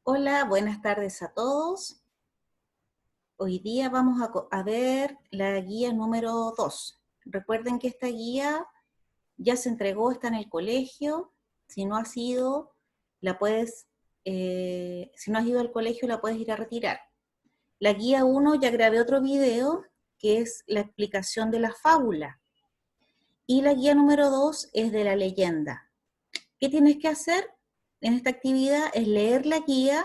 Hola, buenas tardes a todos. Hoy día vamos a ver la guía número 2. Recuerden que esta guía ya se entregó, está en el colegio. Si no has ido, si no has ido al colegio, la puedes ir a retirar. La guía 1 ya grabé otro video que es la explicación de la fábula. Y la guía número 2 es de la leyenda. ¿Qué tienes que hacer en esta actividad? Es leer la guía,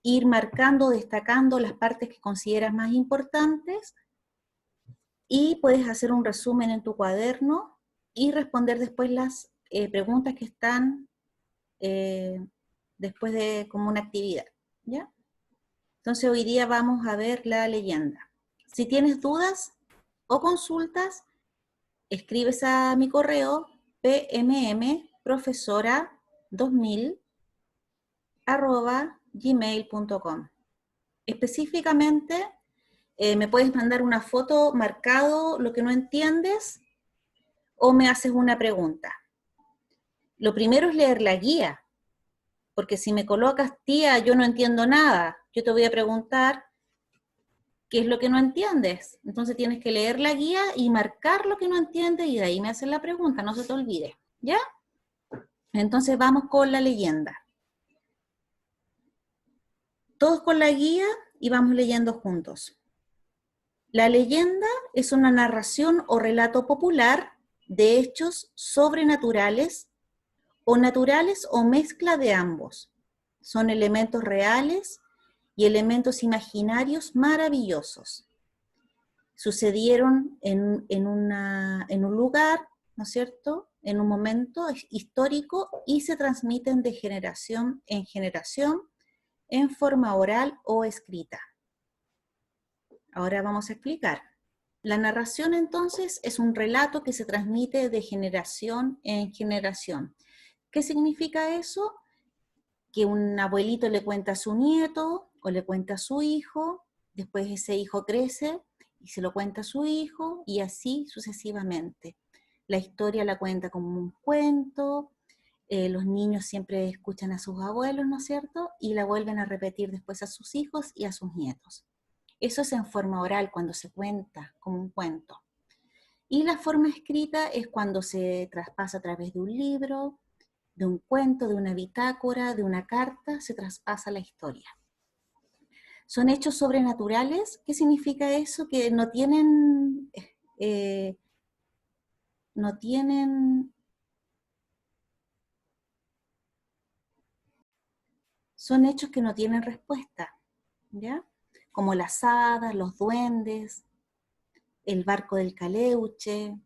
ir marcando, destacando las partes que consideras más importantes y puedes hacer un resumen en tu cuaderno y responder después las preguntas que están después de como una actividad, ¿ya? Entonces hoy día vamos a ver la leyenda. Si tienes dudas o consultas, escribes a mi correo pmmprofesora2000@gmail.com. Específicamente, me puedes mandar una foto marcado lo que no entiendes o me haces una pregunta. Lo primero es leer la guía, porque si me colocas, tía, yo no entiendo nada, yo te voy a preguntar qué es lo que no entiendes. Entonces tienes que leer la guía y marcar lo que no entiendes y de ahí me haces la pregunta, no se te olvide, ¿ya? Entonces vamos con la leyenda. Todos con la guía y vamos leyendo juntos. La leyenda es una narración o relato popular de hechos sobrenaturales o mezcla de ambos. Son elementos reales y elementos imaginarios maravillosos. Sucedieron en un lugar, ¿no es cierto?, en un momento histórico y se transmiten de generación en generación en forma oral o escrita. Ahora vamos a explicar. La narración entonces es un relato que se transmite de generación en generación. ¿Qué significa eso? Que un abuelito le cuenta a su nieto o le cuenta a su hijo, después ese hijo crece y se lo cuenta a su hijo y así sucesivamente. La historia la cuenta como un cuento, los niños siempre escuchan a sus abuelos, ¿no es cierto? Y la vuelven a repetir después a sus hijos y a sus nietos. Eso es en forma oral, cuando se cuenta como un cuento. Y la forma escrita es cuando se traspasa a través de un libro, de un cuento, de una bitácora, de una carta, se traspasa la historia. Son hechos sobrenaturales. ¿Qué significa eso? Que no tienen, no tienen, son hechos que no tienen respuesta, ¿ya? Como las hadas, los duendes, el barco del Caleuche,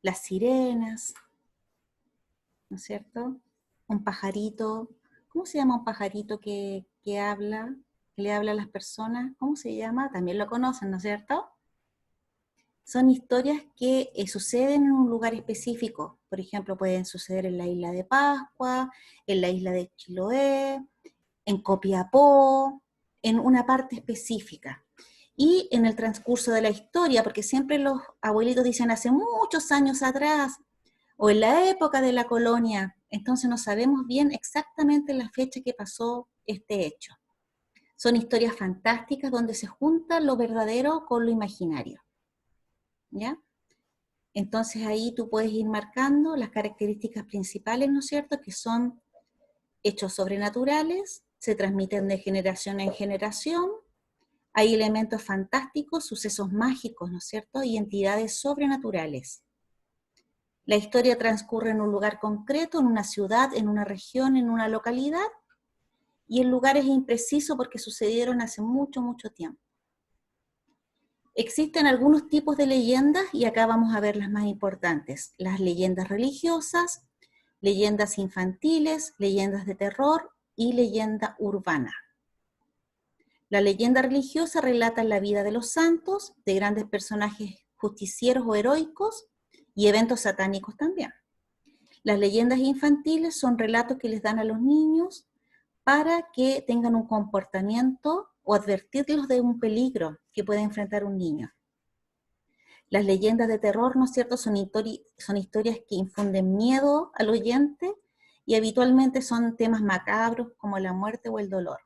las sirenas, ¿no es cierto? Un pajarito, ¿cómo se llama un pajarito que habla, que le habla a las personas? ¿Cómo se llama? También lo conocen, ¿no es cierto? Son historias que suceden en un lugar específico. Por ejemplo, pueden suceder en la isla de Pascua, en la isla de Chiloé, en Copiapó, en una parte específica. Y en el transcurso de la historia, porque siempre los abuelitos dicen hace muchos años atrás, o en la época de la colonia, entonces no sabemos bien exactamente la fecha que pasó este hecho. Son historias fantásticas donde se junta lo verdadero con lo imaginario, ¿ya? Entonces ahí tú puedes ir marcando las características principales, ¿no es cierto?, que son hechos sobrenaturales, se transmiten de generación en generación, hay elementos fantásticos, sucesos mágicos, ¿no es cierto?, y entidades sobrenaturales. La historia transcurre en un lugar concreto, en una ciudad, en una región, en una localidad, y el lugar es impreciso porque sucedieron hace mucho, mucho tiempo. Existen algunos tipos de leyendas y acá vamos a ver las más importantes. Las leyendas religiosas, leyendas infantiles, leyendas de terror y leyenda urbana. La leyenda religiosa relata la vida de los santos, de grandes personajes justicieros o heroicos y eventos satánicos también. Las leyendas infantiles son relatos que les dan a los niños para que tengan un comportamiento o advertirlos de un peligro que puede enfrentar un niño. Las leyendas de terror, ¿no es cierto?, son historias que infunden miedo al oyente y habitualmente son temas macabros como la muerte o el dolor.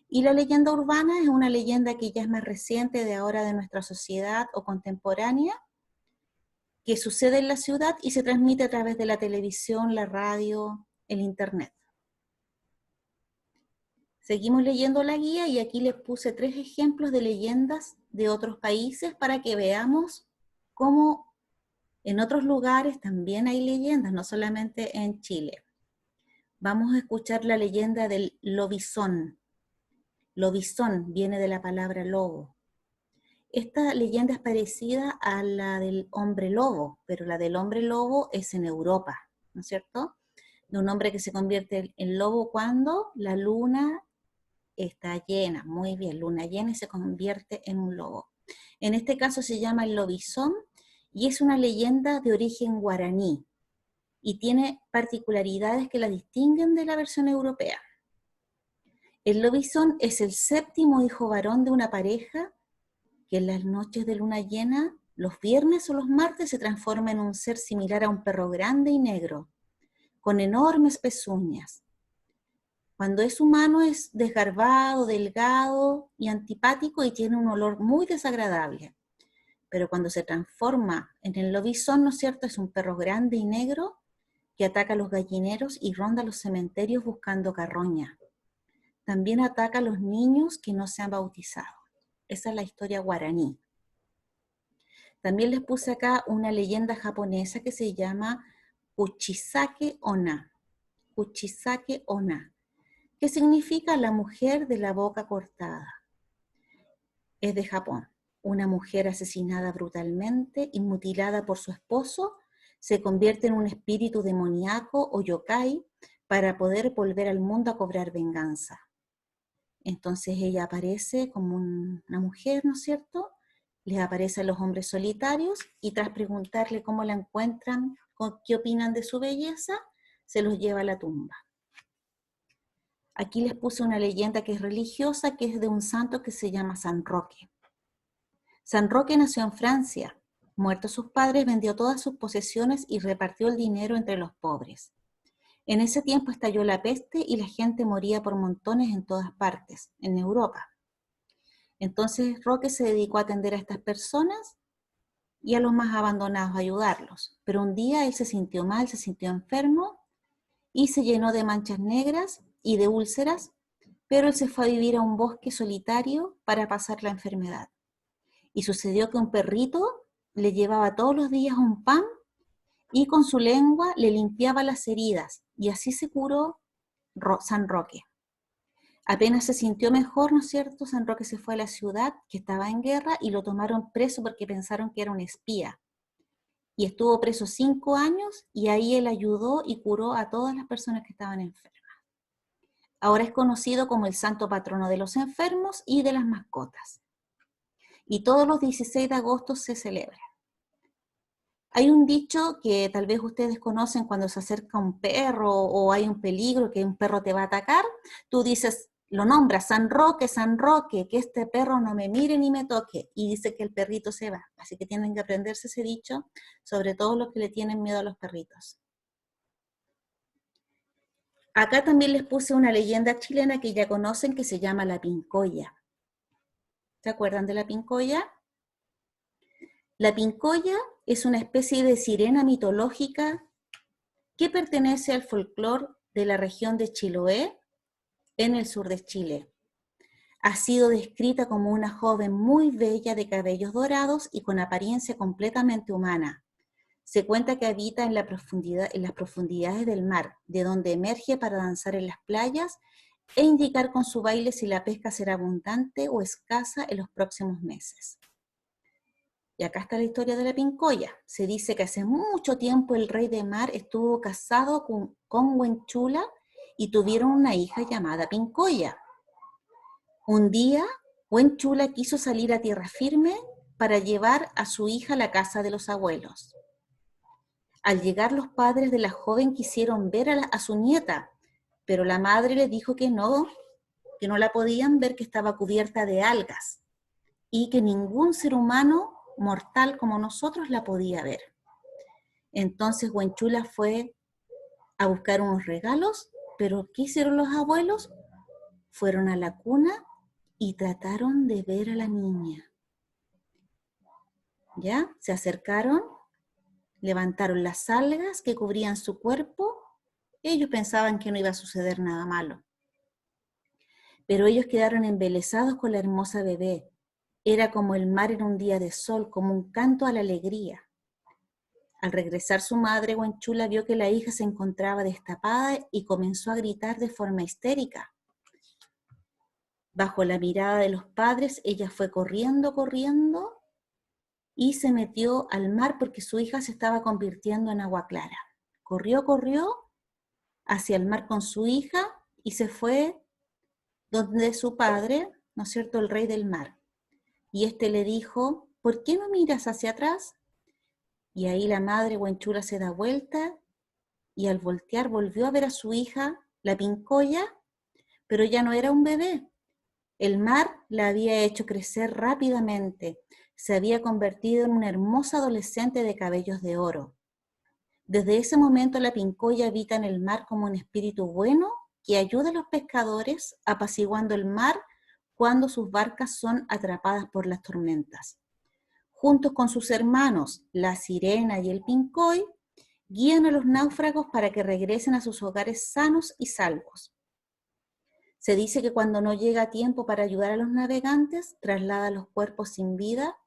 Y la leyenda urbana es una leyenda que ya es más reciente de ahora de nuestra sociedad o contemporánea, que sucede en la ciudad y se transmite a través de la televisión, la radio, el internet. Seguimos leyendo la guía y aquí les puse 3 ejemplos de leyendas de otros países para que veamos cómo en otros lugares también hay leyendas, no solamente en Chile. Vamos a escuchar la leyenda del lobizón. Lobizón viene de la palabra lobo. Esta leyenda es parecida a la del hombre lobo, pero la del hombre lobo es en Europa, ¿no es cierto? De un hombre que se convierte en lobo cuando la luna está llena, muy bien, luna llena y se convierte en un lobo. En este caso se llama el lobizón y es una leyenda de origen guaraní y tiene particularidades que la distinguen de la versión europea. El lobizón es el 7º hijo varón de una pareja que en las noches de luna llena, los viernes o los martes, se transforma en un ser similar a un perro grande y negro, con enormes pezuñas. Cuando es humano es desgarbado, delgado y antipático y tiene un olor muy desagradable. Pero cuando se transforma en el lobizón, ¿no es cierto?, es un perro grande y negro que ataca a los gallineros y ronda los cementerios buscando carroña. También ataca a los niños que no se han bautizado. Esa es la historia guaraní. También les puse acá una leyenda japonesa que se llama Uchisake Onna. Uchisake Onna, que significa la mujer de la boca cortada. Es de Japón. Una mujer asesinada brutalmente y mutilada por su esposo se convierte en un espíritu demoníaco o yokai para poder volver al mundo a cobrar venganza. Entonces ella aparece como una mujer, ¿no es cierto? Les aparece a los hombres solitarios y tras preguntarle cómo la encuentran, qué opinan de su belleza, se los lleva a la tumba. Aquí les puse una leyenda que es religiosa, que es de un santo que se llama San Roque. San Roque nació en Francia. Muertos sus padres, vendió todas sus posesiones y repartió el dinero entre los pobres. En ese tiempo estalló la peste y la gente moría por montones en todas partes, en Europa. Entonces Roque se dedicó a atender a estas personas y a los más abandonados, a ayudarlos. Pero un día él se sintió mal, se sintió enfermo y se llenó de manchas negras y de úlceras, pero él se fue a vivir a un bosque solitario para pasar la enfermedad. Y sucedió que un perrito le llevaba todos los días un pan y con su lengua le limpiaba las heridas, y así se curó San Roque. Apenas se sintió mejor, ¿no es cierto?, San Roque se fue a la ciudad, que estaba en guerra, y lo tomaron preso porque pensaron que era un espía. Y estuvo preso 5 años, y ahí él ayudó y curó a todas las personas que estaban enfermas. Ahora es conocido como el santo patrono de los enfermos y de las mascotas. Y todos los 16 de agosto se celebra. Hay un dicho que tal vez ustedes conocen cuando se acerca un perro o hay un peligro que un perro te va a atacar. Tú dices, lo nombras, San Roque, que este perro no me mire ni me toque. Y dice que el perrito se va. Así que tienen que aprenderse ese dicho, sobre todo los que le tienen miedo a los perritos. Acá también les puse una leyenda chilena que ya conocen que se llama la pincoya. ¿Se acuerdan de la pincoya? La pincoya es una especie de sirena mitológica que pertenece al folclore de la región de Chiloé, en el sur de Chile. Ha sido descrita como una joven muy bella de cabellos dorados y con apariencia completamente humana. Se cuenta que habita en las profundidades del mar, de donde emerge para danzar en las playas e indicar con su baile si la pesca será abundante o escasa en los próximos meses. Y acá está la historia de la pincoya. Se dice que hace mucho tiempo el rey de mar estuvo casado con Huenchula y tuvieron una hija llamada Pincoya. Un día, Huenchula quiso salir a tierra firme para llevar a su hija a la casa de los abuelos. Al llegar los padres de la joven quisieron ver a su nieta, pero la madre les dijo que no la podían ver, que estaba cubierta de algas y que ningún ser humano mortal como nosotros la podía ver. Entonces Huenchula fue a buscar unos regalos, pero ¿qué hicieron los abuelos? Fueron a la cuna y trataron de ver a la niña. ¿Ya? Se acercaron, levantaron las algas que cubrían su cuerpo. Ellos pensaban que no iba a suceder nada malo. Pero ellos quedaron embelesados con la hermosa bebé. Era como el mar en un día de sol, como un canto a la alegría. Al regresar su madre, Huenchula vio que la hija se encontraba destapada y comenzó a gritar de forma histérica. Bajo la mirada de los padres, ella fue corriendo y se metió al mar porque su hija se estaba convirtiendo en agua clara. Corrió hacia el mar con su hija y se fue donde su padre, ¿no es cierto?, el rey del mar. Y este le dijo, ¿por qué no miras hacia atrás? Y ahí la madre Huenchula se da vuelta y al voltear volvió a ver a su hija, la Pincoya, pero ya no era un bebé. El mar la había hecho crecer rápidamente, se había convertido en una hermosa adolescente de cabellos de oro. Desde ese momento la Pincoya habita en el mar como un espíritu bueno que ayuda a los pescadores apaciguando el mar cuando sus barcas son atrapadas por las tormentas. Juntos con sus hermanos, la Sirena y el Pincoy, guían a los náufragos para que regresen a sus hogares sanos y salvos. Se dice que cuando no llega tiempo para ayudar a los navegantes, trasladan los cuerpos sin vida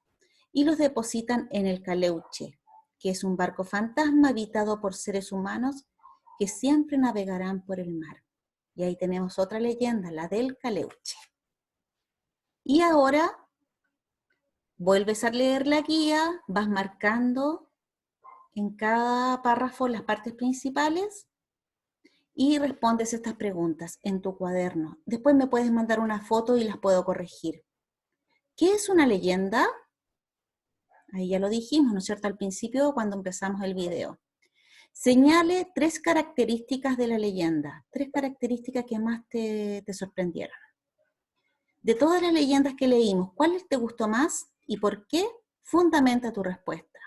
y los depositan en el Caleuche, que es un barco fantasma habitado por seres humanos que siempre navegarán por el mar. Y ahí tenemos otra leyenda, la del Caleuche. Y ahora vuelves a leer la guía, vas marcando en cada párrafo las partes principales y respondes estas preguntas en tu cuaderno. Después me puedes mandar una foto y las puedo corregir. ¿Qué es una leyenda? Ahí ya lo dijimos, ¿no es cierto?, al principio cuando empezamos el video. Señale 3 características de la leyenda, 3 características que más te sorprendieron. De todas las leyendas que leímos, ¿cuál te gustó más y por qué? Fundamenta tu respuesta.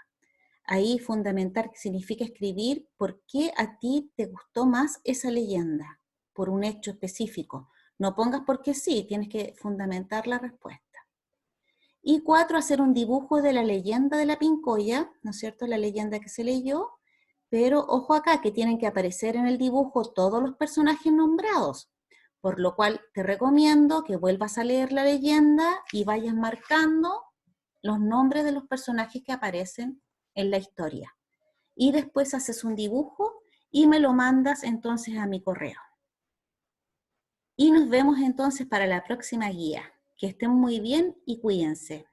Ahí fundamentar significa escribir por qué a ti te gustó más esa leyenda, por un hecho específico. No pongas porque sí, tienes que fundamentar la respuesta. Y 4, hacer un dibujo de la leyenda de la Pincoya, ¿no es cierto?, la leyenda que se leyó, pero ojo acá, que tienen que aparecer en el dibujo todos los personajes nombrados, por lo cual te recomiendo que vuelvas a leer la leyenda y vayas marcando los nombres de los personajes que aparecen en la historia. Y después haces un dibujo y me lo mandas entonces a mi correo. Y nos vemos entonces para la próxima guía. Que estén muy bien y cuídense.